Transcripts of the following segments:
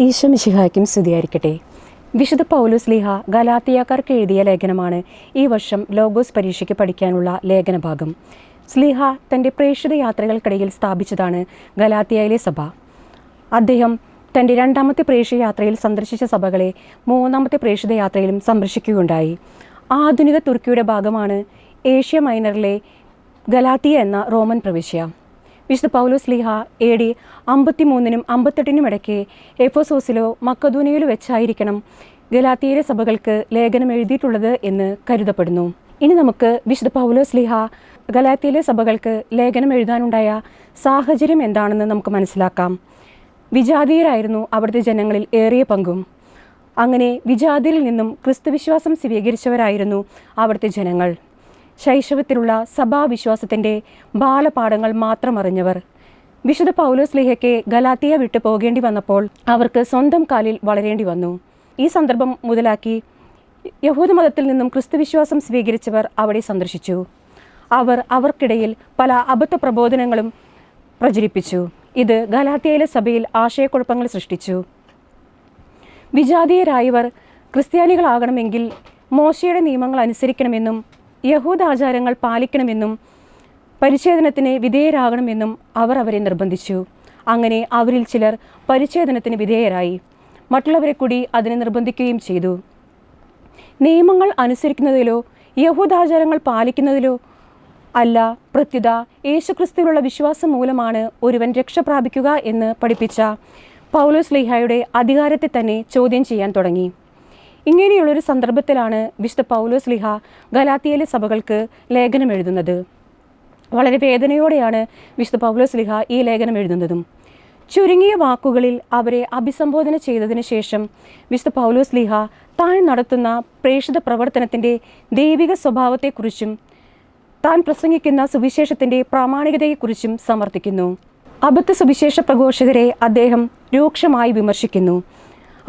ഈശോ മിശിഹായ്ക്കും സ്തുതിയായിരിക്കട്ടെ. വിശുദ്ധ പൗലോസ് ശ്ലീഹ ഗലാത്തിയാക്കാർക്ക് എഴുതിയ ലേഖനമാണ് ഈ വർഷം ലോഗോസ് പരീക്ഷയ്ക്ക് പഠിക്കാനുള്ള ലേഖനഭാഗം. ശ്ലീഹ തൻ്റെ പ്രേക്ഷിത യാത്രകൾക്കിടയിൽ സ്ഥാപിച്ചതാണ് ഗലാത്തിയയിലെ സഭ. അദ്ദേഹം തൻ്റെ രണ്ടാമത്തെ പ്രേക്ഷിത യാത്രയിൽ സന്ദർശിച്ച സഭകളെ മൂന്നാമത്തെ പ്രേക്ഷിത യാത്രയിലും സന്ദർശിക്കുകയുണ്ടായി. ആധുനിക തുർക്കിയുടെ ഭാഗമാണ് ഏഷ്യ മൈനറിലെ ഗലാത്തിയ എന്ന റോമൻ പ്രവിശ്യ. വിശുദ്ധ പൗലോസ് ശ്ലീഹ AD 53 - 58 ഇടയ്ക്ക് എഫെസോസിലോ മക്കദോനിയയിലോ വെച്ചായിരിക്കണം ഗലാത്തിയയിലെ സഭകൾക്ക് ലേഖനം എഴുതിയിട്ടുള്ളത് എന്ന് കരുതപ്പെടുന്നു. ഇനി നമുക്ക് വിശുദ്ധ പൗലോസ് ശ്ലീഹ ഗലാത്തിയയിലെ സഭകൾക്ക് ലേഖനം എഴുതാനുണ്ടായ സാഹചര്യം എന്താണെന്ന് നമുക്ക് മനസ്സിലാക്കാം. വിജാതീയരായിരുന്നു അവിടുത്തെ ജനങ്ങളിൽ ഏറിയ പങ്കും. അങ്ങനെ വിജാതിയിൽ നിന്നും ക്രിസ്തുവിശ്വാസം സ്വീകരിച്ചവരായിരുന്നു അവിടുത്തെ ജനങ്ങൾ. ശൈശവത്തിലുള്ള സഭാവിശ്വാസത്തിൻ്റെ ബാലപാഠങ്ങൾ മാത്രം അറിഞ്ഞവർ. വിശുദ്ധ പൗലോസ് ശ്ലീഹയ്ക്ക് ഗലാത്തിയ വിട്ടു പോകേണ്ടി വന്നപ്പോൾ അവർക്ക് സ്വന്തം കാലിൽ വളരേണ്ടി വന്നു. ഈ സന്ദർഭം മുതലാക്കി യഹൂദമതത്തിൽ നിന്നും ക്രിസ്തുവിശ്വാസം സ്വീകരിച്ചവർ അവിടെ സന്ദർശിച്ചു. അവർക്കിടയിൽ പല അബദ്ധ പ്രബോധനങ്ങളും പ്രചരിപ്പിച്ചു. ഇത് ഗലാത്തിയയിലെ സഭയിൽ ആശയക്കുഴപ്പങ്ങൾ സൃഷ്ടിച്ചു. വിജാതീയരായവർ ക്രിസ്ത്യാനികളാകണമെങ്കിൽ മോശയുടെ നിയമങ്ങൾ അനുസരിക്കണമെന്നും യഹൂദാചാരങ്ങൾ പാലിക്കണമെന്നും പരിച്ഛേദനത്തിന് വിധേയരാകണമെന്നും അവരെ നിർബന്ധിച്ചു. അങ്ങനെ അവരിൽ ചിലർ പരിച്ഛേദനത്തിന് വിധേയരായി. മറ്റുള്ളവരെ കൂടി അതിനെ നിർബന്ധിക്കുകയും ചെയ്തു. നിയമങ്ങൾ അനുസരിക്കുന്നതിലോ യഹൂദാചാരങ്ങൾ പാലിക്കുന്നതിലോ അല്ല, പ്രത്യുത യേശുക്രിസ്തുവിലുള്ള വിശ്വാസം മൂലമാണ് ഒരുവൻ രക്ഷ പ്രാപിക്കുക എന്ന് പഠിപ്പിച്ച പൗലോസ് ശ്ലീഹായുടെ അധികാരത്തെ തന്നെ ചോദ്യം ചെയ്യാൻ തുടങ്ങി. ഇങ്ങനെയുള്ളൊരു സന്ദർഭത്തിലാണ് വിശുദ്ധ പൗലോസ് ശ്ലീഹ ഗലാത്തിയയിലെ സഭകൾക്ക് ലേഖനം എഴുതുന്നത്. വളരെ വേദനയോടെയാണ് വിശുദ്ധ പൗലോസ് ശ്ലീഹ ഈ ലേഖനം എഴുതുന്നതും. ചുരുങ്ങിയ വാക്കുകളിൽ അവരെ അഭിസംബോധന ചെയ്തതിന് ശേഷം വിശുദ്ധ പൗലോസ് ശ്ലീഹ താൻ നടത്തുന്ന പ്രേക്ഷിത പ്രവർത്തനത്തിൻ്റെ ദൈവിക സ്വഭാവത്തെക്കുറിച്ചും താൻ പ്രസംഗിക്കുന്ന സുവിശേഷത്തിൻ്റെ പ്രാമാണികതയെക്കുറിച്ചും സമർത്ഥിക്കുന്നു. അബദ്ധ സുവിശേഷ പ്രഘോഷകരെ അദ്ദേഹം രൂക്ഷമായി വിമർശിക്കുന്നു.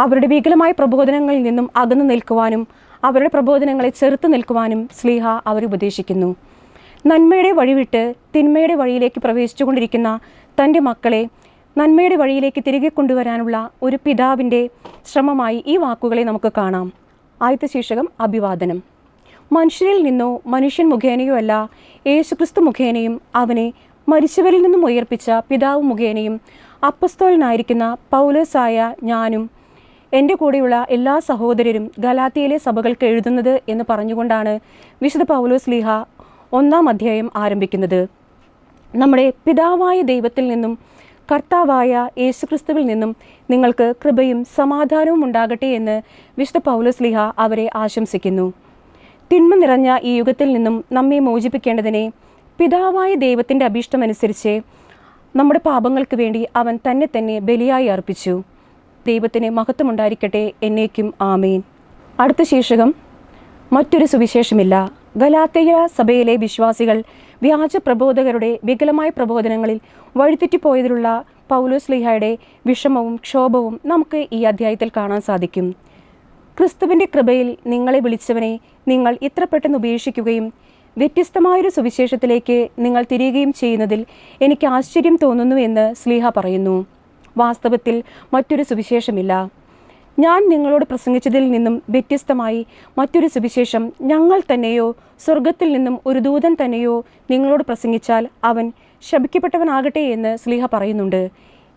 അവരുടെ വികലമായ പ്രബോധനങ്ങളിൽ നിന്നും അകന്നു നിൽക്കുവാനും അവരുടെ പ്രബോധനങ്ങളെ ചെറുത്തു നിൽക്കുവാനും ശ്ലീഹ അവരെ ഉപദേശിക്കുന്നു. നന്മയുടെ വഴിവിട്ട് തിന്മയുടെ വഴിയിലേക്ക് പ്രവേശിച്ചുകൊണ്ടിരിക്കുന്ന തൻ്റെ മക്കളെ നന്മയുടെ വഴിയിലേക്ക് തിരികെ കൊണ്ടുവരാനുള്ള ഒരു പിതാവിൻ്റെ ശ്രമമായി ഈ വാക്കുകളെ നമുക്ക് കാണാം. ആദ്യത്തെ ശീർഷകം അഭിവാദനം. മനുഷ്യരിൽ നിന്നോ മനുഷ്യൻ മുഖേനയോ അല്ല, യേശുക്രിസ്തു മുഖേനയും അവനെ മരിച്ചവരിൽ നിന്നും ഉയർപ്പിച്ച പിതാവ് മുഖേനയും അപ്പസ്തോലനായിരിക്കുന്ന പൗലോസായ ഞാനും എൻ്റെ കൂടെയുള്ള എല്ലാ സഹോദരരും ഗലാത്തിയയിലെ സഭകൾക്ക് എഴുതുന്നത് എന്ന് പറഞ്ഞുകൊണ്ടാണ് വിശുദ്ധ പൗലോസ് ശ്ലീഹ 1-ാം അധ്യായം ആരംഭിക്കുന്നത്. നമ്മുടെ പിതാവായ ദൈവത്തിൽ നിന്നും കർത്താവായ യേശുക്രിസ്തുവിൽ നിന്നും നിങ്ങൾക്ക് കൃപയും സമാധാനവും ഉണ്ടാകട്ടെ എന്ന് വിശുദ്ധ പൗലോസ് ശ്ലീഹ അവരെ ആശംസിക്കുന്നു. തിന്മ നിറഞ്ഞ ഈ യുഗത്തിൽ നിന്നും നമ്മെ മോചിപ്പിക്കേണ്ടതിനെ പിതാവായ ദൈവത്തിൻ്റെ അഭീഷ്ടമനുസരിച്ച് നമ്മുടെ പാപങ്ങൾക്ക് വേണ്ടി അവൻ തന്നെ ബലിയായി അർപ്പിച്ചു. ദൈവത്തിന് മഹത്വമുണ്ടായിരിക്കട്ടെ എന്നേക്കും ആമേൻ. അടുത്ത ശീർഷകം മറ്റൊരു സുവിശേഷമില്ല. ഗലാത്തിയ സഭയിലെ വിശ്വാസികൾ വ്യാജ പ്രബോധകരുടെ വികലമായ പ്രബോധനങ്ങളിൽ വഴിതെറ്റിപ്പോയതിലുള്ള പൗലോസ് ശ്ലീഹയുടെ വിഷമവും ക്ഷോഭവും നമുക്ക് ഈ അധ്യായത്തിൽ കാണാൻ സാധിക്കും. ക്രിസ്തുവിൻ്റെ കൃപയിൽ നിങ്ങളെ വിളിച്ചവനെ നിങ്ങൾ ഇത്ര പെട്ടെന്ന് ഉപേക്ഷിക്കുകയും വ്യത്യസ്തമായൊരു സുവിശേഷത്തിലേക്ക് നിങ്ങൾ തിരിയുകയും ചെയ്യുന്നതിൽ എനിക്ക് ആശ്ചര്യം തോന്നുന്നു എന്ന് ശ്ലീഹ പറയുന്നു. വാസ്തവത്തിൽ മറ്റൊരു സുവിശേഷമില്ല. ഞാൻ നിങ്ങളോട് പ്രസംഗിച്ചതിൽ നിന്നും വ്യത്യസ്തമായി മറ്റൊരു സുവിശേഷം ഞങ്ങൾ തന്നെയോ സ്വർഗത്തിൽ നിന്നും ഒരു ദൂതൻ തന്നെയോ നിങ്ങളോട് പ്രസംഗിച്ചാൽ അവൻ ശപിക്കപ്പെട്ടവനാകട്ടെ എന്ന് ശ്ലീഹ പറയുന്നുണ്ട്.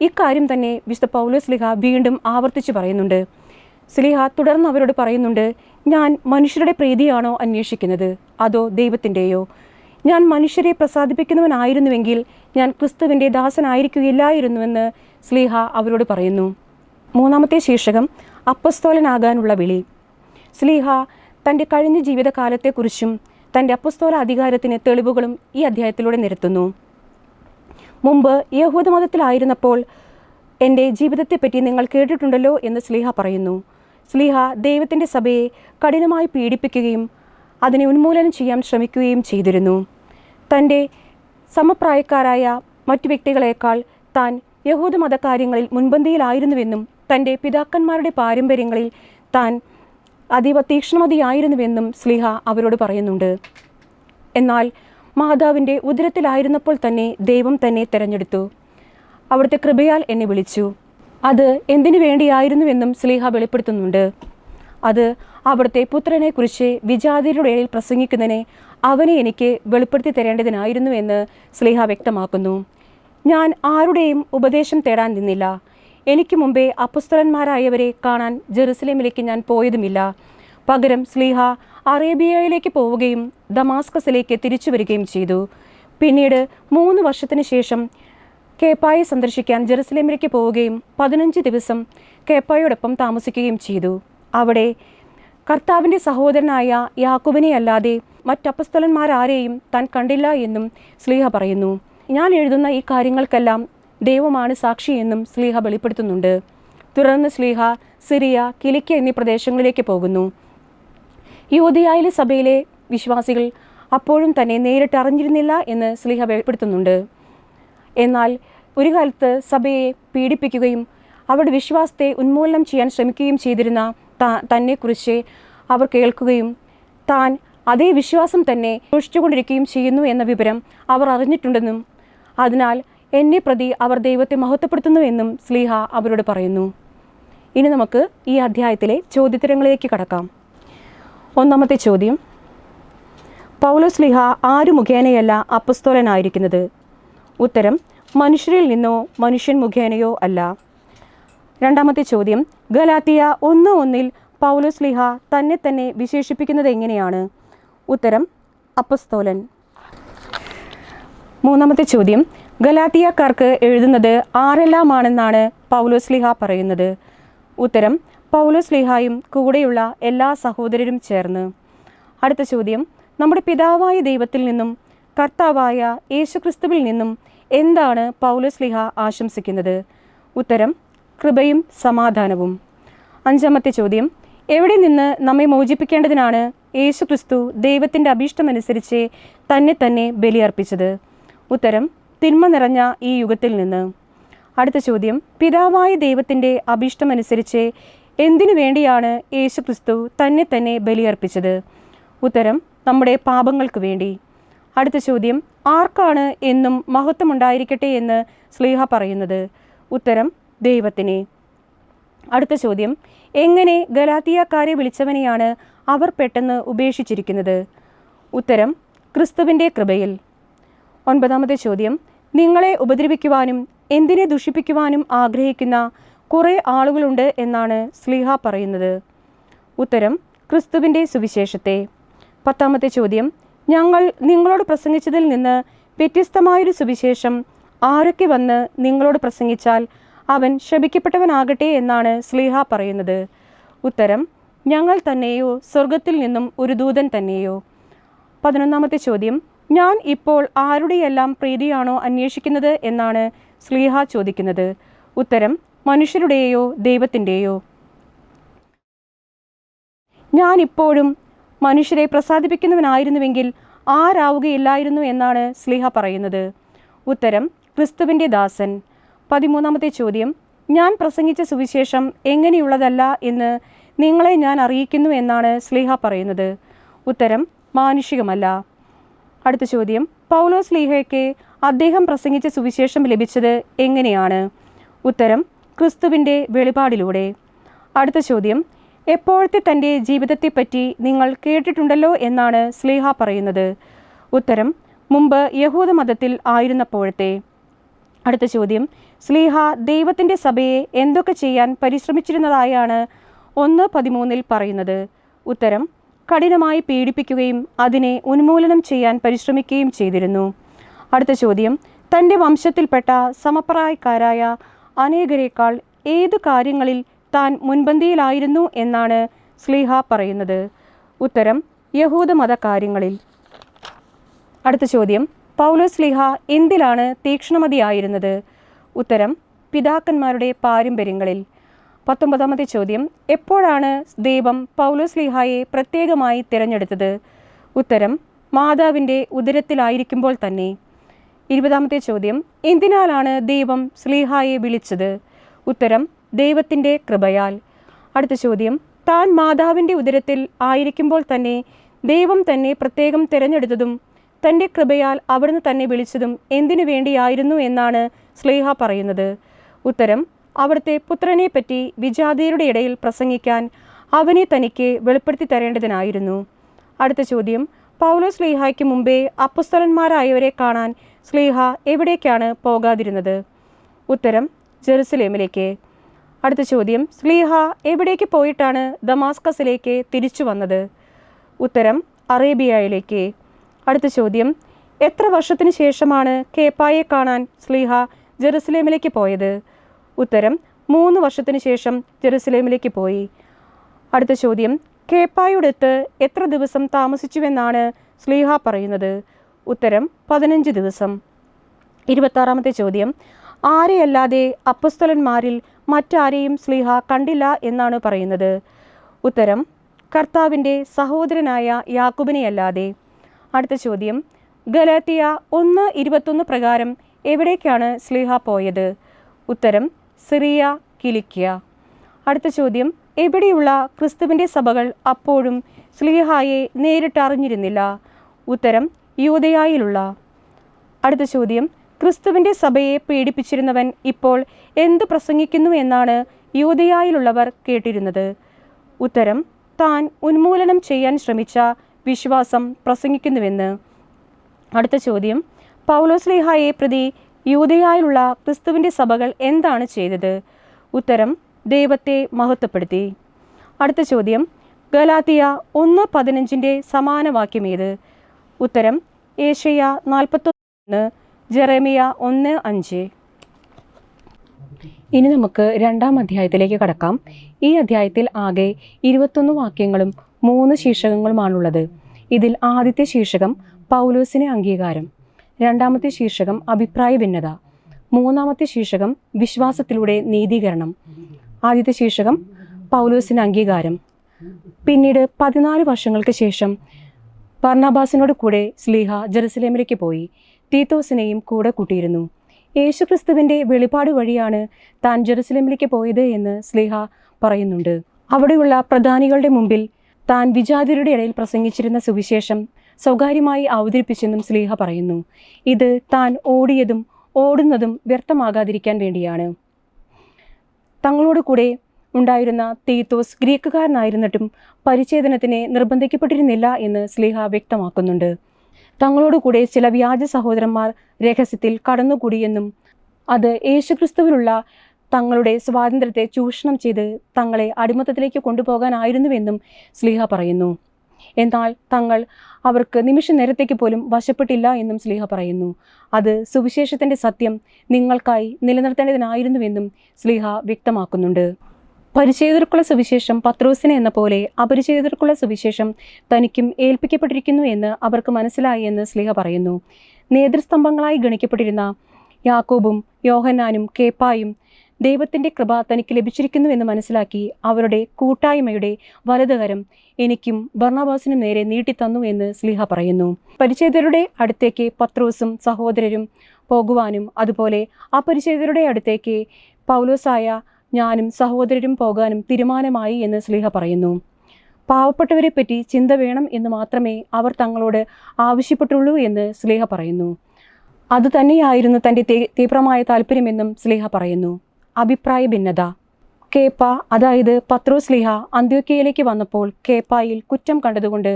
ഇക്കാര്യം തന്നെ വിശുദ്ധ പൗലോസ് ശ്ലീഹ വീണ്ടും ആവർത്തിച്ച് പറയുന്നുണ്ട്. ശ്ലീഹ തുടർന്ന് അവരോട് പറയുന്നുണ്ട്, ഞാൻ മനുഷ്യരുടെ പ്രീതിയാണോ അന്വേഷിക്കുന്നത്, അതോ ദൈവത്തിൻ്റെയോ? ഞാൻ മനുഷ്യരെ പ്രസാദിപ്പിക്കുന്നവനായിരുന്നുവെങ്കിൽ ഞാൻ ക്രിസ്തുവിൻ്റെ ദാസനായിരിക്കുകയില്ലായിരുന്നുവെന്ന് ശ്ലീഹ അവരോട് പറയുന്നു. 3-ാമത്തെ ശീർഷകം അപ്പസ്തോലനാകാനുള്ള വിളി. ശ്ലീഹ തൻ്റെ കഴിഞ്ഞ ജീവിതകാലത്തെക്കുറിച്ചും തൻ്റെ അപ്പസ്തോല അധികാരത്തിന് തെളിവുകളും ഈ അധ്യായത്തിലൂടെ നിരത്തുന്നു. മുമ്പ് യഹൂദമതത്തിലായിരുന്നപ്പോൾ എൻ്റെ ജീവിതത്തെപ്പറ്റി നിങ്ങൾ കേട്ടിട്ടുണ്ടല്ലോ എന്ന് ശ്ലീഹ പറയുന്നു. ശ്ലീഹ ദൈവത്തിൻ്റെ സഭയെ കഠിനമായി പീഡിപ്പിക്കുകയും അതിനെ ഉന്മൂലനം ചെയ്യാൻ ശ്രമിക്കുകയും ചെയ്തിരുന്നു. തൻ്റെ സമപ്രായക്കാരായ മറ്റു വ്യക്തികളെക്കാൾ താൻ യഹൂദമതകാര്യങ്ങളിൽ മുൻപന്തിയിലായിരുന്നുവെന്നും തൻ്റെ പിതാക്കന്മാരുടെ പാരമ്പര്യങ്ങളിൽ താൻ അതീവ തീക്ഷ്ണമതിയായിരുന്നുവെന്നും ശ്ലീഹ അവരോട് പറയുന്നുണ്ട്. എന്നാൽ മാതാവിൻ്റെ ഉദരത്തിലായിരുന്നപ്പോൾ തന്നെ ദൈവം തന്നെ തിരഞ്ഞെടുത്തു. അവിടുത്തെ കൃപയാൽ എന്നെ വിളിച്ചു. അത് എന്തിനു വേണ്ടിയായിരുന്നുവെന്നും ശ്ലീഹ വെളിപ്പെടുത്തുന്നുണ്ട്. അത് അവിടുത്തെ പുത്രനെക്കുറിച്ച് വിജാതിയരുടെ ഇടയിൽ പ്രസംഗിക്കുന്നതിനെ അവനെ എനിക്ക് വെളിപ്പെടുത്തി തരേണ്ടതിനായിരുന്നു എന്ന് ശ്ലീഹ വ്യക്തമാക്കുന്നു. ഞാൻ ആരുടെയും ഉപദേശം തേടാൻ നിന്നില്ല. എനിക്ക് മുമ്പേ അപ്പൊസ്തലന്മാരായവരെ കാണാൻ ജെറുസലേമിലേക്ക് ഞാൻ പോയതുമില്ല. പകരം ശ്ലീഹ അറേബ്യയിലേക്ക് പോവുകയും ദമാസ്കസിലേക്ക് തിരിച്ചു വരികയും ചെയ്തു. പിന്നീട് 3 വർഷത്തിന് ശേഷം കേപ്പായെ സന്ദർശിക്കാൻ ജെറുസലേമിലേക്ക് പോവുകയും 15 ദിവസം കേപ്പായോടൊപ്പം താമസിക്കുകയും ചെയ്തു. അവിടെ കർത്താവിൻ്റെ സഹോദരനായ യാക്കോബിനെ അല്ലാതെ മറ്റപ്പസ്തലന്മാരാരെയും താൻ കണ്ടില്ല എന്നും ശ്ലീഹ പറയുന്നു. ഞാൻ എഴുതുന്ന ഈ കാര്യങ്ങൾക്കെല്ലാം ദൈവമാണ് സാക്ഷി എന്നും ശ്ലീഹ വെളിപ്പെടുത്തുന്നുണ്ട്. തുടർന്ന് ശ്ലീഹ സിറിയ, കിലിക്യ എന്നീ പ്രദേശങ്ങളിലേക്ക് പോകുന്നു. യൂദയായിലെ സഭയിലെ വിശ്വാസികൾ അപ്പോഴും തന്നെ നേരിട്ട് അറിഞ്ഞിരുന്നില്ല എന്ന് ശ്ലീഹ വെളിപ്പെടുത്തുന്നുണ്ട്. എന്നാൽ ഒരു കാലത്ത് സഭയെ പീഡിപ്പിക്കുകയും അവരുടെ വിശ്വാസത്തെ ഉന്മൂലനം ചെയ്യാൻ ശ്രമിക്കുകയും ചെയ്തിരുന്ന തന്നെക്കുറിച്ച് അവർ കേൾക്കുകയും താൻ അതേ വിശ്വാസം തന്നെ സൂക്ഷിച്ചുകൊണ്ടിരിക്കുകയും ചെയ്യുന്നു എന്ന വിവരം അവർ അറിഞ്ഞിട്ടുണ്ടെന്നും അതിനാൽ എന്നെ പ്രതി അവർ ദൈവത്തെ മഹത്വപ്പെടുത്തുന്നുവെന്നും ശ്ലീഹ അവരോട് പറയുന്നു. ഇനി നമുക്ക് ഈ അധ്യായത്തിലെ ചോദ്യോത്തരങ്ങളിലേക്ക് കടക്കാം. ഒന്നാമത്തെ ചോദ്യം, പൗലോസ് ആരു മുഖേനയല്ല അപ്പസ്തോലനായിരിക്കുന്നത്? ഉത്തരം, മനുഷ്യരിൽ നിന്നോ മനുഷ്യൻ മുഖേനയോ അല്ല. രണ്ടാമത്തെ ചോദ്യം, ഗലാത്തിയ 1:1 പൗലോസ് തന്നെ വിശേഷിപ്പിക്കുന്നത് എങ്ങനെയാണ്? ഉത്തരം, അപ്പസ്തോലൻ. മൂന്നാമത്തെ ചോദ്യം, ഗലാത്തിയക്കാർക്ക് എഴുതുന്നത് ആരെല്ലാമാണെന്നാണ് പൗലോസ് പറയുന്നത്? ഉത്തരം, പൗലോസ് കൂടെയുള്ള എല്ലാ സഹോദരരും ചേർന്ന്. അടുത്ത ചോദ്യം, നമ്മുടെ പിതാവായ ദൈവത്തിൽ നിന്നും കർത്താവായ യേശുക്രിസ്തുവിൽ നിന്നും എന്താണ് പൗലോസ് ആശംസിക്കുന്നത്? ഉത്തരം, കൃപയും സമാധാനവും. അഞ്ചാമത്തെ ചോദ്യം, എവിടെ നിന്ന് നമ്മെ മോചിപ്പിക്കേണ്ടതിനാണ് യേശുക്രിസ്തു ദൈവത്തിൻ്റെ അഭീഷ്ടമനുസരിച്ച് തന്നെ ബലിയർപ്പിച്ചത്? ഉത്തരം, തിന്മ നിറഞ്ഞ ഈ യുഗത്തിൽ നിന്ന്. അടുത്ത ചോദ്യം, പിതാവായ ദൈവത്തിൻ്റെ അഭീഷ്ടമനുസരിച്ച് എന്തിനു വേണ്ടിയാണ് യേശുക്രിസ്തു തന്നെ ബലിയർപ്പിച്ചത്? ഉത്തരം, നമ്മുടെ പാപങ്ങൾക്ക് വേണ്ടി. അടുത്ത ചോദ്യം, ആർക്കാണ് എന്നും മഹത്വമുണ്ടായിരിക്കട്ടെ എന്ന് ശ്ലീഹ പറയുന്നത്? ഉത്തരം, ദൈവത്തിനെ. അടുത്ത ചോദ്യം, എങ്ങനെ ഗലാത്തിയക്കാരെ വിളിച്ചവനെയാണ് അവർ പെട്ടെന്ന് ഉപേക്ഷിച്ചിരിക്കുന്നത്? ഉത്തരം, ക്രിസ്തുവിൻ്റെ കൃപയിൽ. ഒൻപതാമത്തെ ചോദ്യം, നിങ്ങളെ ഉപദ്രവിക്കുവാനും എന്തിനെ ദുഷിപ്പിക്കുവാനും ആഗ്രഹിക്കുന്ന കുറേ ആളുകളുണ്ട് എന്നാണ് ശ്ലീഹ പറയുന്നത്? ഉത്തരം, ക്രിസ്തുവിൻ്റെ സുവിശേഷത്തെ. പത്താമത്തെ ചോദ്യം, ഞങ്ങൾ നിങ്ങളോട് പ്രസംഗിച്ചതിൽ നിന്ന് വ്യത്യസ്തമായൊരു സുവിശേഷം ആരൊക്കെ വന്ന് നിങ്ങളോട് പ്രസംഗിച്ചാൽ അവൻ ശപിക്കപ്പെട്ടവനാകട്ടെ എന്നാണ് ശ്ലീഹ പറയുന്നത്? ഉത്തരം, ഞങ്ങൾ തന്നെയോ സ്വർഗത്തിൽ നിന്നും ഒരു ദൂതൻ തന്നെയോ? 11ാമത്തെ ചോദ്യം, ഞാൻ ഇപ്പോൾ ആരുടെയെല്ലാം പ്രീതിയാണോ അന്വേഷിക്കുന്നത് എന്നാണ് ശ്ലീഹ ചോദിക്കുന്നത്? ഉത്തരം, മനുഷ്യരുടെയോ ദൈവത്തിൻ്റെയോ? ഞാൻ ഇപ്പോഴും മനുഷ്യരെ പ്രസാദിപ്പിക്കുന്നവനായിരുന്നുവെങ്കിൽ ആരാവുകയില്ലായിരുന്നു എന്നാണ് ശ്ലീഹ പറയുന്നത്? ഉത്തരം, ക്രിസ്തുവിൻ്റെ ദാസൻ. 13ാമത്തെ ചോദ്യം, ഞാൻ പ്രസംഗിച്ച സുവിശേഷം എങ്ങനെയുള്ളതല്ല എന്ന് നിങ്ങളെ ഞാൻ അറിയിക്കുന്നു എന്നാണ് ശ്ലീഹ പറയുന്നത്? ഉത്തരം, മാനുഷികമല്ല. അടുത്ത ചോദ്യം, പൗലോസ് ശ്ലീഹയ്ക്ക് അദ്ദേഹം പ്രസംഗിച്ച സുവിശേഷം ലഭിച്ചത് എങ്ങനെയാണ്? ഉത്തരം, ക്രിസ്തുവിൻ്റെ വെളിപാടിലൂടെ. അടുത്ത ചോദ്യം, എപ്പോഴത്തെ തൻ്റെ ജീവിതത്തെപ്പറ്റി നിങ്ങൾ കേട്ടിട്ടുണ്ടല്ലോ എന്നാണ് ശ്ലീഹ പറയുന്നത്? ഉത്തരം, മുമ്പ് യഹൂദ മതത്തിൽ ആയിരുന്നപ്പോഴത്തെ. അടുത്ത ചോദ്യം, ശ്ലീഹ ദൈവത്തിൻ്റെ സഭയെ എന്തൊക്കെ ചെയ്യാൻ പരിശ്രമിച്ചിരുന്നതായാണ് 1:13 പറയുന്നത്? ഉത്തരം, കഠിനമായി പീഡിപ്പിക്കുകയും അതിനെ ഉന്മൂലനം ചെയ്യാൻ പരിശ്രമിക്കുകയും ചെയ്തിരുന്നു. അടുത്ത ചോദ്യം, തൻ്റെ വംശത്തിൽപ്പെട്ട സമപ്രായക്കാരായ അനേകരേക്കാൾ ഏതു കാര്യങ്ങളിൽ താൻ മുൻപന്തിയിലായിരുന്നു എന്നാണ് ശ്ലീഹ പറയുന്നത്? ഉത്തരം, യഹൂദ മത കാര്യങ്ങളിൽ. അടുത്ത ചോദ്യം, പൗലോസ് ശ്ലീഹ എന്തിലാണ് തീക്ഷ്ണമതിയായിരുന്നത്? ഉത്തരം, പിതാക്കന്മാരുടെ പാരമ്പര്യങ്ങളിൽ. 19ാമത്തെ ചോദ്യം, എപ്പോഴാണ് ദൈവം പൗലോസ് ശ്ലീഹായെ പ്രത്യേകമായി തിരഞ്ഞെടുത്തത്? ഉത്തരം, മാതാവിൻ്റെ ഉദരത്തിലായിരിക്കുമ്പോൾ തന്നെ. 20ാമത്തെ ചോദ്യം, എന്തിനാലാണ് ദൈവം ശ്ലീഹായെ വിളിച്ചത്? ഉത്തരം, ദൈവത്തിൻ്റെ കൃപയാൽ. അടുത്ത ചോദ്യം, താൻ മാതാവിൻ്റെ ഉദരത്തിൽ ആയിരിക്കുമ്പോൾ തന്നെ ദൈവം തന്നെ പ്രത്യേകം തിരഞ്ഞെടുത്തതും തൻ്റെ കൃപയാൽ അവിടുന്ന് തന്നെ വിളിച്ചതും എന്തിനു വേണ്ടിയായിരുന്നു എന്നാണ് ശ്ലീഹ പറയുന്നത്? ഉത്തരം, അവിടുത്തെ പുത്രനെപ്പറ്റി വിജാതിയരുടെ ഇടയിൽ പ്രസംഗിക്കാൻ അവനെ തനിക്ക് വെളിപ്പെടുത്തി തരേണ്ടതിനായിരുന്നു. അടുത്ത ചോദ്യം, പൗലോസ് ശ്ലീഹായ്ക്ക് മുമ്പേ അപ്പൊസ്തലന്മാരായവരെ കാണാൻ ശ്ലീഹ എവിടേക്കാണ് പോകാതിരുന്നത്? ഉത്തരം, ജെറുസലേമിലേക്ക്. അടുത്ത ചോദ്യം, ശ്ലീഹ എവിടേക്ക് പോയിട്ടാണ് ദമാസ്കസിലേക്ക് തിരിച്ചു വന്നത്? ഉത്തരം, അറേബ്യയിലേക്ക്. അടുത്ത ചോദ്യം, എത്ര വർഷത്തിന് ശേഷമാണ് കേപ്പായെ കാണാൻ ശ്ലീഹ ജെറുസലേമിലേക്ക് പോയത്? ഉത്തരം, 3 വർഷത്തിന് ശേഷം ജെറുസലേമിലേക്ക് പോയി. അടുത്ത ചോദ്യം, കേപ്പായോടൊത്ത് എത്ര ദിവസം താമസിച്ചുവെന്നാണ് ശ്ലീഹ പറയുന്നത്? ഉത്തരം, 15 ദിവസം. 26ാമത്തെ ചോദ്യം, ആരെയല്ലാതെ അപ്പൊസ്തലന്മാരിൽ മറ്റാരെയും ശ്ലീഹ കണ്ടില്ല എന്നാണ് പറയുന്നത്? ഉത്തരം, കർത്താവിൻ്റെ സഹോദരനായ യാക്കോബിനെയല്ലാതെ. അടുത്ത ചോദ്യം, ഗലാത്യ 1:21 പ്രകാരം എവിടേക്കാണ് ശ്ലീഹ പോയത്? ഉത്തരം, സിറിയ, കിലിക്യ. അടുത്ത ചോദ്യം, എവിടെയുള്ള ക്രിസ്തുവിൻ്റെ സഭകൾ അപ്പോഴും ശ്ലീഹായെ നേരിട്ട് അറിഞ്ഞിരുന്നില്ല? ഉത്തരം, യൂദയായിലുള്ള. അടുത്ത ചോദ്യം, ക്രിസ്തുവിൻ്റെ സഭയെ പീഡിപ്പിച്ചിരുന്നവൻ ഇപ്പോൾ എന്ത് പ്രസംഗിക്കുന്നു എന്നാണ് യൂദയായിലുള്ളവർ കേട്ടിരുന്നത്? ഉത്തരം, താൻ ഉന്മൂലനം ചെയ്യാൻ ശ്രമിച്ച വിശ്വാസം പ്രസംഗിക്കുന്നുവെന്ന്. അടുത്ത ചോദ്യം, പൗലോസ് ശ്ലീഹായെ പ്രതി യൂദയായിലുള്ള ക്രിസ്തുവിൻ്റെ സഭകൾ എന്താണ് ചെയ്തത്? ഉത്തരം, ദൈവത്തെ മഹത്വപ്പെടുത്തി. അടുത്ത ചോദ്യം, ഗലാത്യ 1:15 സമാന വാക്യമേത്? ഉത്തരം, യേശയ്യ 41, ജെറേമിയ 1:5. ഇനി നമുക്ക് 2-ാം അധ്യായത്തിലേക്ക് കടക്കാം. ഈ അധ്യായത്തിൽ ആകെ 21 വാക്യങ്ങളും 3 ശീർഷകങ്ങളുമാണുള്ളത്. ഇതിൽ ആദ്യത്തെ ശീർഷകം പൗലോസിന് അംഗീകാരം, രണ്ടാമത്തെ ശീർഷകം അഭിപ്രായ ഭിന്നത, മൂന്നാമത്തെ ശീർഷകം വിശ്വാസത്തിലൂടെ നീതീകരണം. ആദ്യത്തെ ശീർഷകം പൗലോസിന് അംഗീകാരം. പിന്നീട് 14 വർഷങ്ങൾക്ക് ശേഷം ബർന്നബാസിനോട് കൂടെ ശ്ലീഹ ജെറുസലേമിലേക്ക് പോയി. തീത്തോസിനെയും കൂടെ കൂട്ടിയിരുന്നു. യേശുക്രിസ്തുവിൻ്റെ വെളിപാട് വഴിയാണ് താൻ ജെറുസലേമിലേക്ക് പോയത് എന്ന് ശ്ലീഹ പറയുന്നുണ്ട്. അവിടെയുള്ള പ്രധാനികളുടെ മുമ്പിൽ താൻ വിജാതിയരുടെ ഇടയിൽ പ്രസംഗിച്ചിരുന്ന സുവിശേഷം സ്വകാര്യമായി അവതരിപ്പിച്ചെന്നും ശ്ലീഹ പറയുന്നു. ഇത് താൻ ഓടിയതും ഓടുന്നതും വ്യർത്ഥമാകാതിരിക്കാൻ വേണ്ടിയാണ്. തങ്ങളോട് കൂടെ ഉണ്ടായിരുന്ന തീത്തോസ് ഗ്രീക്കുകാരനായിരുന്നിട്ടും പരിച്ഛേദനത്തിന് നിർബന്ധിക്കപ്പെട്ടിരുന്നില്ല എന്ന് ശ്ലീഹ വ്യക്തമാക്കുന്നുണ്ട്. തങ്ങളോട് കൂടെ ചില വ്യാജ സഹോദരന്മാർ രഹസ്യത്തിൽ കടന്നുകൂടിയെന്നും അത് യേശുക്രിസ്തുവിലുള്ള തങ്ങളുടെ സ്വാതന്ത്ര്യത്തെ ചൂഷണം ചെയ്ത് തങ്ങളെ അടിമത്തത്തിലേക്ക് കൊണ്ടുപോകാനായിരുന്നുവെന്നും ശ്ലീഹ പറയുന്നു. എന്നാൽ തങ്ങൾ അവർക്ക് നിമിഷ നേരത്തേക്ക് പോലും വശപ്പെട്ടില്ല എന്നും ശ്ലീഹ പറയുന്നു. അത് സുവിശേഷത്തിൻ്റെ സത്യം നിങ്ങൾക്കായി നിലനിർത്തേണ്ടതിനായിരുന്നുവെന്നും ശ്ലീഹ വ്യക്തമാക്കുന്നുണ്ട്. പരിച്ഛേദർക്കുള്ള സുവിശേഷം പത്രോസിനെ എന്ന പോലെ അപരിച്ഛേദർക്കുള്ള സുവിശേഷം തനിക്കും ഏൽപ്പിക്കപ്പെട്ടിരിക്കുന്നു എന്ന് അവർക്ക് മനസ്സിലായി എന്ന് ശ്ലീഹ പറയുന്നു. നേതൃസ്തംഭങ്ങളായി ഗണിക്കപ്പെട്ടിരുന്ന യാക്കോബും യോഹന്നാനും കേപ്പായും ദൈവത്തിൻ്റെ കൃപ തനിക്ക് ലഭിച്ചിരിക്കുന്നുവെന്ന് മനസ്സിലാക്കി അവരുടെ കൂട്ടായ്മയുടെ വലതുകരം എനിക്കും ബർന്നബാസിനും നേരെ നീട്ടിത്തന്നു എന്ന് ശ്ലീഹ പറയുന്നു. പരിച്ഛേദരുടെ അടുത്തേക്ക് പത്രോസും സഹോദരരും പോകുവാനും അതുപോലെ അപരിച്ഛേദരുടെ അടുത്തേക്ക് പൗലോസായ ഞാനും സഹോദരരും പോകാനും തീരുമാനമായി എന്ന് ശ്ലീഹ പറയുന്നു. പാവപ്പെട്ടവരെ പറ്റി ചിന്ത വേണം എന്ന് മാത്രമേ അവർ തങ്ങളോട് ആവശ്യപ്പെട്ടുള്ളൂ എന്ന് ശ്ലീഹ പറയുന്നു. അതുതന്നെയായിരുന്നു തൻ്റെ തീവ്രമായ താല്പര്യമെന്നും ശ്ലീഹ പറയുന്നു. അഭിപ്രായ ഭിന്നത. കേപ്പ, അതായത് പത്രോസ് ശ്ലീഹ അന്ത്യോക്യയിലേക്ക് വന്നപ്പോൾ കേപ്പായിൽ കുറ്റം കണ്ടതുകൊണ്ട്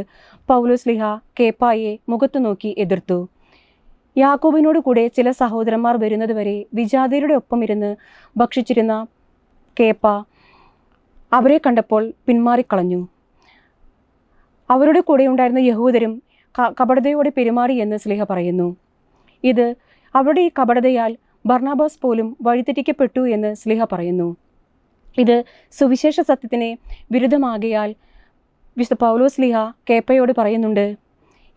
പൗലോസ് ശ്ലീഹ കേപ്പായെ മുഖത്തു നോക്കി എതിർത്തു. യാക്കോബിനോട് കൂടെ ചില സഹോദരന്മാർ വരുന്നതുവരെ വിജാതിയരുടെ ഒപ്പം ഇരുന്ന് ഭക്ഷിച്ചിരുന്ന കേപ്പ അവരെ കണ്ടപ്പോൾ പിന്മാറിക്കളഞ്ഞു. അവരുടെ കൂടെ ഉണ്ടായിരുന്ന യഹൂദരും കപടതയോടെ പെരുമാറി എന്ന് ശ്ലീഹ പറയുന്നു. ഇത് അവരുടെ ഈ കപടതയാൽ ബർന്നബാസ് പോലും വഴിതെറ്റിക്കപ്പെട്ടു എന്ന് ശ്ലീഹ പറയുന്നു. ഇത് സുവിശേഷ സത്യത്തിന് വിരുദ്ധമാകിയാൽ വിശുദ്ധ പൗലോസ് ശ്ലീഹ കേപ്പയോട് പറയുന്നുണ്ട്,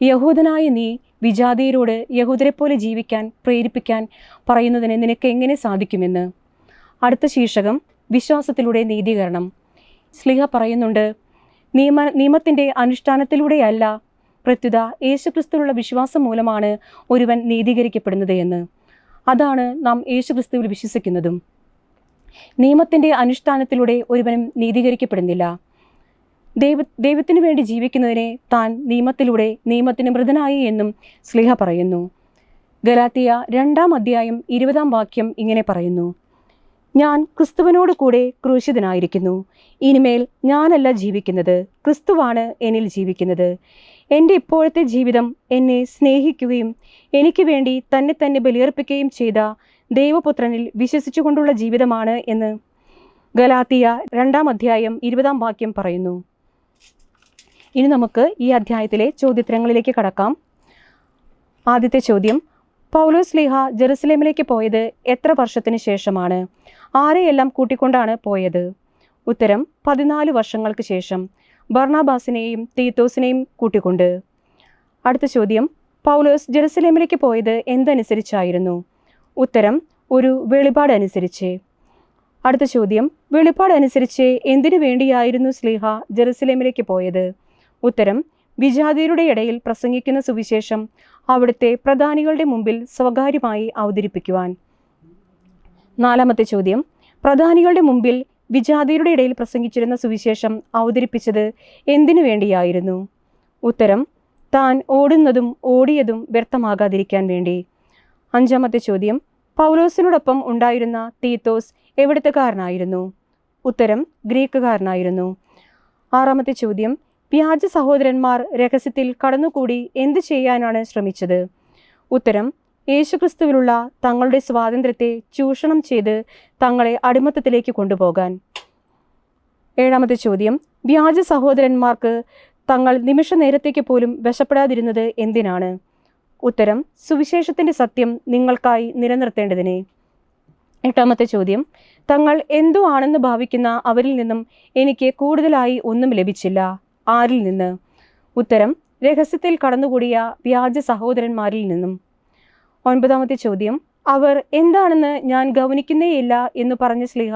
യഹൂദനായ നീ വിജാതിയരോട് യഹൂദരെപ്പോലെ ജീവിക്കാൻ പ്രേരിപ്പിക്കാൻ പറയുന്നതിന് നിനക്ക് എങ്ങനെ സാധിക്കുമെന്ന്. അടുത്ത ശീർഷകം വിശ്വാസത്തിലൂടെ നീതീകരണം. ശ്ലീഹ പറയുന്നുണ്ട്, നിയമത്തിൻ്റെ അനുഷ്ഠാനത്തിലൂടെയല്ല, പ്രത്യുത യേശുക്രിസ്തുവിലുള്ള വിശ്വാസം മൂലമാണ് ഒരുവൻ നീതീകരിക്കപ്പെടുന്നത് എന്ന്. അതാണ് നാം യേശുക്രിസ്തുവിൽ വിശ്വസിക്കുന്നതും. നിയമത്തിൻ്റെ അനുഷ്ഠാനത്തിലൂടെ ഒരുവനും നീതീകരിക്കപ്പെടുന്നില്ല. ദൈവത്തിനു വേണ്ടി ജീവിക്കുന്നതിനെ താൻ നിയമത്തിലൂടെ നിയമത്തിന് മൃതനായി എന്നും ശ്ലീഹ പറയുന്നു. ഗലാത്യ 2-ാം അധ്യായം 20-ാം വാക്യം ഇങ്ങനെ പറയുന്നു, ഞാൻ ക്രിസ്തുവിനോട് കൂടെ ക്രൂശിതനായിരിക്കുന്നു. ഇനിമേൽ ഞാനല്ല ജീവിക്കുന്നത്, ക്രിസ്തുവാണ് എന്നിൽ ജീവിക്കുന്നത്. എൻ്റെ ഇപ്പോഴത്തെ ജീവിതം എന്നെ സ്നേഹിക്കുകയും എനിക്ക് വേണ്ടി തന്നെ തന്നെ ബലിയർപ്പിക്കുകയും ചെയ്ത ദൈവപുത്രനിൽ വിശ്വസിച്ചുകൊണ്ടുള്ള ജീവിതമാണ് എന്ന് ഗലാത്തിയ 2-ാം അധ്യായം 20-ാം വാക്യം പറയുന്നു. ഇനി നമുക്ക് ഈ അധ്യായത്തിലെ ചോദ്യോത്തരങ്ങളിലേക്ക് കടക്കാം. ആദ്യത്തെ ചോദ്യം, പൗലോസ് ശ്ലീഹ ജെറുസലേമിലേക്ക് പോയത് എത്ര വർഷത്തിന് ശേഷമാണ്? ആരെയെല്ലാം കൂട്ടിക്കൊണ്ടാണ് പോയത്? ഉത്തരം, 14 വർഷങ്ങൾക്ക് ശേഷം, ബർണബാസിനെയും തീത്തോസിനെയും കൂട്ടിക്കൊണ്ട്. അടുത്ത ചോദ്യം, പൗലോസ് ജെറുസലേമിലേക്ക് പോയത് എന്തനുസരിച്ചായിരുന്നു? ഉത്തരം, ഒരു വെളിപാട് അനുസരിച്ച്. അടുത്ത ചോദ്യം, വെളിപാട് അനുസരിച്ച് എന്തിനു വേണ്ടിയായിരുന്നു ശ്ലീഹ ജെറുസലേമിലേക്ക് പോയത്? ഉത്തരം, വിജാതിയരുടെ ഇടയിൽ പ്രസംഗിക്കുന്ന സുവിശേഷം അവിടുത്തെ പ്രധാനികളുടെ മുമ്പിൽ സ്വകാര്യമായി അവതരിപ്പിക്കുവാൻ. നാലാമത്തെ ചോദ്യം, പ്രധാനികളുടെ മുമ്പിൽ വിജാതിയരുടെ ഇടയിൽ പ്രസംഗിച്ചിരുന്ന സുവിശേഷം അവതരിപ്പിച്ചത് എന്തിനു വേണ്ടിയായിരുന്നു? ഉത്തരം, താൻ ഓടുന്നതും ഓടിയതും വ്യർത്ഥമാകാതിരിക്കാൻ വേണ്ടി. അഞ്ചാമത്തെ ചോദ്യം, പൗലോസിനോടൊപ്പം ഉണ്ടായിരുന്ന തീത്തോസ് എവിടുത്തുകാരനായിരുന്നു? ഉത്തരം, ഗ്രീക്കുകാരനായിരുന്നു. ആറാമത്തെ ചോദ്യം, വ്യാജ സഹോദരന്മാർ രഹസ്യത്തിൽ കടന്നുകൂടി എന്ത് ചെയ്യാനാണ് ശ്രമിച്ചത്? ഉത്തരം, യേശുക്രിസ്തുവിലുള്ള തങ്ങളുടെ സ്വാതന്ത്ര്യത്തെ ചൂഷണം ചെയ്ത് തങ്ങളെ അടിമത്തത്തിലേക്ക് കൊണ്ടുപോകാൻ. ഏഴാമത്തെ ചോദ്യം, വ്യാജ സഹോദരന്മാർക്ക് തങ്ങൾ നിമിഷ നേരത്തേക്ക് പോലും വശപ്പെടാതിരുന്നത് എന്തിനാണ്? ഉത്തരം, സുവിശേഷത്തിൻ്റെ സത്യം നിങ്ങൾക്കായി നിലനിർത്തേണ്ടതിനെ. എട്ടാമത്തെ ചോദ്യം, തങ്ങൾ എന്തോ ആണെന്ന് ഭാവിക്കുന്ന അവരിൽ നിന്നും എനിക്ക് കൂടുതലായി ഒന്നും ലഭിച്ചില്ല. ആരിൽ നിന്ന്? ഉത്തരം, രഹസ്യത്തിൽ കടന്നുകൂടിയ വ്യാജ സഹോദരന്മാരിൽ നിന്നും. ഒൻപതാമത്തെ ചോദ്യം, അവർ എന്താണെന്ന് ഞാൻ ഗൗനിക്കുന്നേയില്ല എന്ന് പറഞ്ഞ ശ്ലീഹ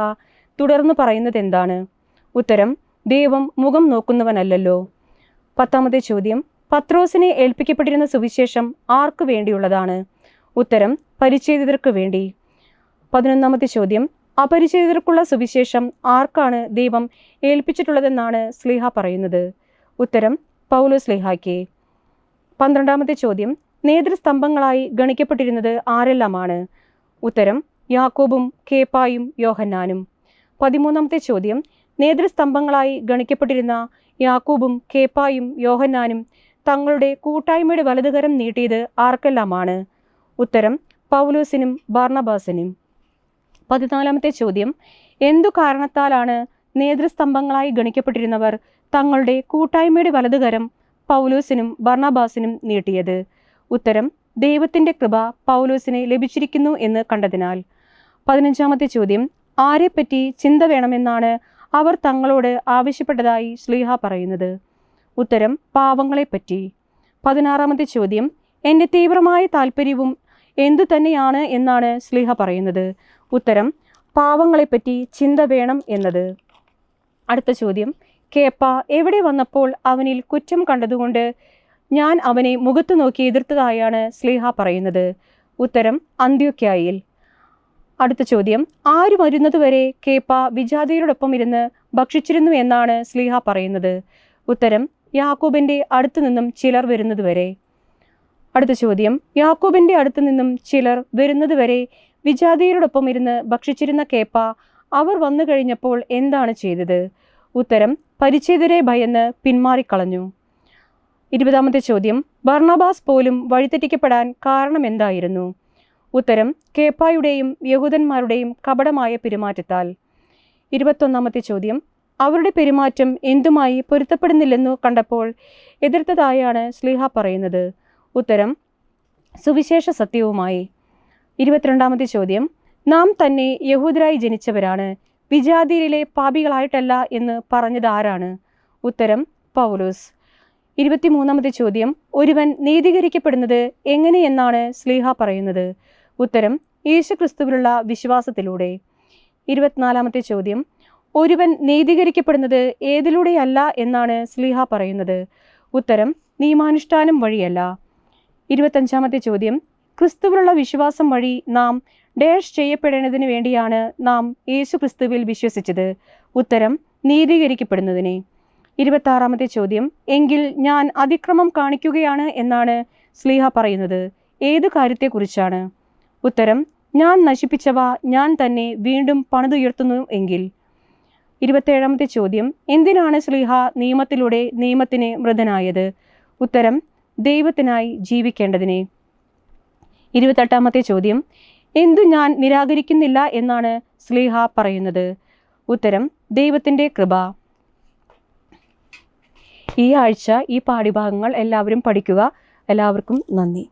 തുടർന്ന് പറയുന്നത് എന്താണ്? ഉത്തരം, ദൈവം മുഖം നോക്കുന്നവനല്ലല്ലോ. പത്താമത്തെ ചോദ്യം, പത്രോസിനെ ഏൽപ്പിക്കപ്പെട്ടിരുന്ന സുവിശേഷം ആർക്കു വേണ്ടിയുള്ളതാണ്? ഉത്തരം, പരിച്ഛേദിതർക്ക് വേണ്ടി. 11ാമത്തെ ചോദ്യം, അപരിചിതർക്കുള്ള സുവിശേഷം ആർക്കാണ് ദൈവം ഏൽപ്പിച്ചിട്ടുള്ളതെന്നാണ് ശ്ലീഹ പറയുന്നത്? ഉത്തരം, പൗലോസ് ശ്ലീഹായ്ക്ക്. 12ാമത്തെ ചോദ്യം, നേതൃസ്തംഭങ്ങളായി ഗണിക്കപ്പെട്ടിരുന്നത് ആരെല്ലാമാണ്? ഉത്തരം, യാക്കോബും കേപ്പായും യോഹന്നാനും. 13ാമത്തെ ചോദ്യം, നേതൃസ്തംഭങ്ങളായി ഗണിക്കപ്പെട്ടിരുന്ന യാക്കോബും കേപ്പായും യോഹന്നാനും തങ്ങളുടെ കൂട്ടായ്മയുടെ വലതുകരം നീട്ടിയത് ആർക്കെല്ലാമാണ്? ഉത്തരം, പൗലോസിനും ബർണബാസിനും. 14ാമത്തെ ചോദ്യം, എന്തു കാരണത്താലാണ് നേതൃസ്തംഭങ്ങളായി ഗണിക്കപ്പെട്ടിരുന്നവർ തങ്ങളുടെ കൂട്ടായ്മയുടെ വലതുകരം പൗലോസിനും ബർണബാസിനും നീട്ടിയത്? ഉത്തരം, ദൈവത്തിൻ്റെ കൃപ പൗലോസിന് ലഭിച്ചിരിക്കുന്നു എന്ന് കണ്ടതിനാൽ. 15ാമത്തെ ചോദ്യം, ആരെപ്പറ്റി ചിന്ത വേണമെന്നാണ് അവർ തങ്ങളോട് ആവശ്യപ്പെട്ടതായി ശ്ലീഹ പറയുന്നത്? ഉത്തരം, പാവങ്ങളെപ്പറ്റി. 16ാമത്തെ ചോദ്യം, എൻ്റെ തീവ്രമായ താല്പര്യവും എന്തു തന്നെയാണ് എന്നാണ് ശ്ലീഹ പറയുന്നത്? ഉത്തരം, പാവങ്ങളെപ്പറ്റി ചിന്ത വേണം എന്നത്. അടുത്ത ചോദ്യം, കേപ്പ എവിടെ വന്നപ്പോൾ അവനിൽ കുറ്റം കണ്ടതുകൊണ്ട് ഞാൻ അവനെ മുഖത്തു നോക്കി എതിർത്തതായാണ് ശ്ലീഹ പറയുന്നത്? ഉത്തരം, അന്ത്യോക്യായിൽ. അടുത്ത ചോദ്യം, ആര് വരുന്നതുവരെ കേപ്പ വിജാതിയരോടൊപ്പം ഇരുന്ന് ഭക്ഷിച്ചിരുന്നു എന്നാണ് ശ്ലീഹ പറയുന്നത്? ഉത്തരം, യാക്കോബിൻ്റെ അടുത്തു നിന്നും ചിലർ വരുന്നതുവരെ. അടുത്ത ചോദ്യം, യാക്കോബിൻ്റെ അടുത്തു നിന്നും ചിലർ വരുന്നതുവരെ വിജാതിയരോടൊപ്പം ഇരുന്ന് ഭക്ഷിച്ചിരുന്ന കേപ്പ അവർ വന്നു കഴിഞ്ഞപ്പോൾ എന്താണ് ചെയ്തത്? ഉത്തരം, പരിച്ഛേദരെ ഭയന്ന് പിന്മാറിക്കളഞ്ഞു. 20ാമത്തെ ചോദ്യം, ബർണബാസ് പോലും വഴിതെറ്റിക്കപ്പെടാൻ കാരണം എന്തായിരുന്നു? ഉത്തരം, കേപ്പായുടെയും യഹൂദന്മാരുടെയും കപടമായ പെരുമാറ്റത്താൽ. 21ാമത്തെ ചോദ്യം, അവരുടെ പെരുമാറ്റം എന്തുമായി പൊരുത്തപ്പെടുന്നില്ലെന്നു കണ്ടപ്പോൾ എതിർത്തതായാണ് ശ്ലീഹ പറയുന്നത്? ഉത്തരം, സുവിശേഷ സത്യവുമായി. 22ാമത്തെ ചോദ്യം, നാം തന്നെ യഹൂദരായി ജനിച്ചവരാണ്, വിജാതിയരിലെ പാപികളായിട്ടല്ല എന്ന് പറഞ്ഞത് ആരാണ്? ഉത്തരം, പൗലോസ്. 23ാമത്തെ ചോദ്യം, ഒരുവൻ നീതീകരിക്കപ്പെടുന്നത് എങ്ങനെയെന്നാണ് ശ്ലീഹ പറയുന്നത്? ഉത്തരം, യേശുക്രിസ്തുവിലുള്ള വിശ്വാസത്തിലൂടെ. 24ാമത്തെ ചോദ്യം, ഒരുവൻ നീതീകരിക്കപ്പെടുന്നത് ഏതിലൂടെയല്ല എന്നാണ് ശ്ലീഹ പറയുന്നത്? ഉത്തരം, നിയമാനുഷ്ഠാനം വഴിയല്ല. 25ാമത്തെ ചോദ്യം, ക്രിസ്തുവിലുള്ള വിശ്വാസം വഴി നാം ഡാഷ് ചെയ്യപ്പെടേണ്ടതിന് വേണ്ടിയാണ് നാം യേശുക്രിസ്തുവിൽ വിശ്വസിച്ചത്? ഉത്തരം, നീതീകരിക്കപ്പെടുന്നതിനെ. 26ാമത്തെ ചോദ്യം, എങ്കിൽ ഞാൻ അതിക്രമം കാണിക്കുകയാണ് എന്നാണ് ശ്ലീഹ പറയുന്നത്? ഏതു കാര്യത്തെക്കുറിച്ചാണ്? ഉത്തരം, ഞാൻ നശിപ്പിച്ചവ ഞാൻ തന്നെ വീണ്ടും പണിതുയർത്തുന്നു എങ്കിൽ? 27-ാമത്തെ ചോദ്യം, എന്തിനാണ് ശ്ലീഹ നിയമത്തിലൂടെ നിയമത്തിന് മൃതനായത്? ഉത്തരം, ദൈവത്തിനായി ജീവിക്കേണ്ടതിനെ. 28-ാമത്തെ ചോദ്യം, എന്തു ഞാൻ നിരാകരിക്കുന്നില്ല എന്നാണ് ശ്ലീഹ പറയുന്നത്? ഉത്തരം, ദൈവത്തിൻ്റെ കൃപ. ഈ ആഴ്ച ഈ പാഠ്യഭാഗങ്ങൾ എല്ലാവരും പഠിക്കുക. എല്ലാവർക്കും നന്ദി.